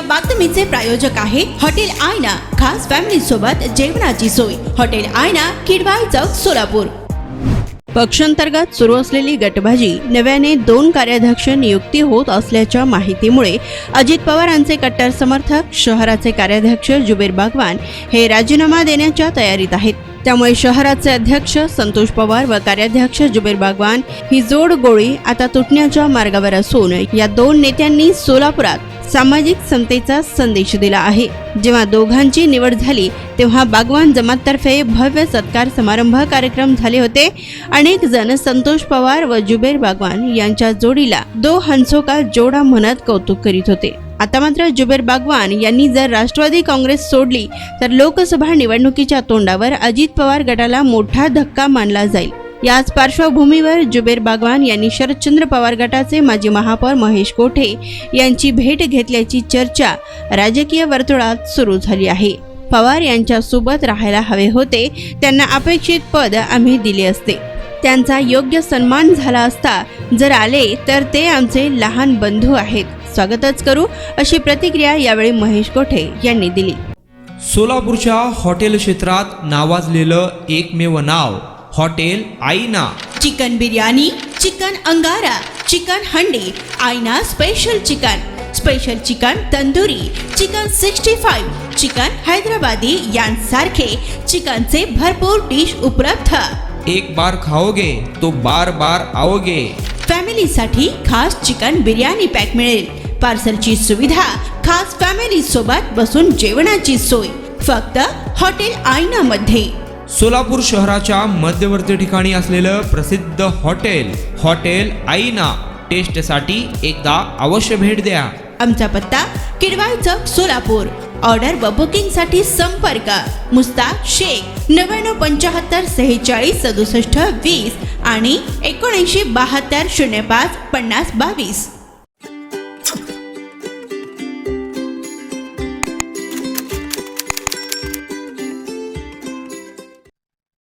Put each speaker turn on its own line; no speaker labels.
बातमीचे प्रायोजक आहे हॉटेल आयना, खास फॅमिली सोबत जेवणाची सोय। हॉटेल आयना, किडवाई चौक, सोलापूर। पक्षांतर्गत सुरू असलेली गटबाजी नव्याने 2 कार्याध्यक्ष नियुक्ती होत असल्याच्या माहितीमुळे अजित पवारांचे कट्टर समर्थक शहराचे कार्याध्यक्ष जुबेर बागवान हे राजीनामा देण्याच्या तयारीत आहेत। त्यामुळे शहराचे अध्यक्ष संतोष पवार व कार्याध्यक्ष जुबेर बागवान ही जोडगोळी आता तुटण्याच्या मार्गावर असून या 2 नेत्यांनी सोलापुरात सामाजिक समतेचा संदेश दिला आहे। जेव्हा दोघांची निवड झाली तेव्हा बागवान जमाततर्फे भव्य सत्कार समारंभ कार्यक्रम झाले होते। अनेक जण संतोष पवार व जुबेर बागवान यांच्या जोडीला 2 हंसों का जोडा म्हणत कौतुक करीत होते। आता मात्र जुबेर बागवान यांनी जर राष्ट्रवादी काँग्रेस सोडली तर लोकसभा निवडणुकीच्या तोंडावर अजित पवार गटाला मोठा धक्का मानला जाईल। याच पार्श्वभूमीवर जुबेर बागवान यांनी शरदचंद्र पवार गटाचे माजी महापौर महेश कोठे यांची भेट घेतल्याची चर्चा राजकीय वर्तुळात सुरू झाली आहे। पवार यांच्या सोबत राहायला हवे होते, त्यांना अपेक्षित पद आम्ही दिले असते, त्यांचा योग्य सन्मान झाला असता, जर आले तर ते आमचे लहान बंधू आहेत, स्वागतच करू, अशी प्रतिक्रिया यावेळी महेश कोठे यांनी दिली।
सोलापूरच्या हॉटेल क्षेत्रात नावाजलेलं एकमेव नाव हॉटेल आईना।
चिकन बिर्याणी, चिकन अंगारा, चिकन हंडी, आईना special chicken tandoori, chicken 65, chicken Hyderabadi यांसारखे चिकनचे भरपूर डिश उपलब्ध।
एक बार खाओगे तो बार बार आओगे।
फॅमिलीसाठी खास चिकन बिर्याणी पॅक मिळेल, पार्सलची सुविधा, खास फॅमिली सोबत बसून जेवणाची सोय, फक्त हॉटेल आईना मध्ये।
सोलापूर शहराच्या मध्यवर्ती ठिकाणी असलेलं प्रसिद्ध हॉटेल आईना टेस्टसाठी एकदा अवश्य भेट द्या।
आमचा पत्ता किडवाई चौक, सोलापूर। ऑर्डर व बुकिंग साठी संपर्क मुस्ताक शेख 9975 46 67 20 आणि 7972 05 50 22।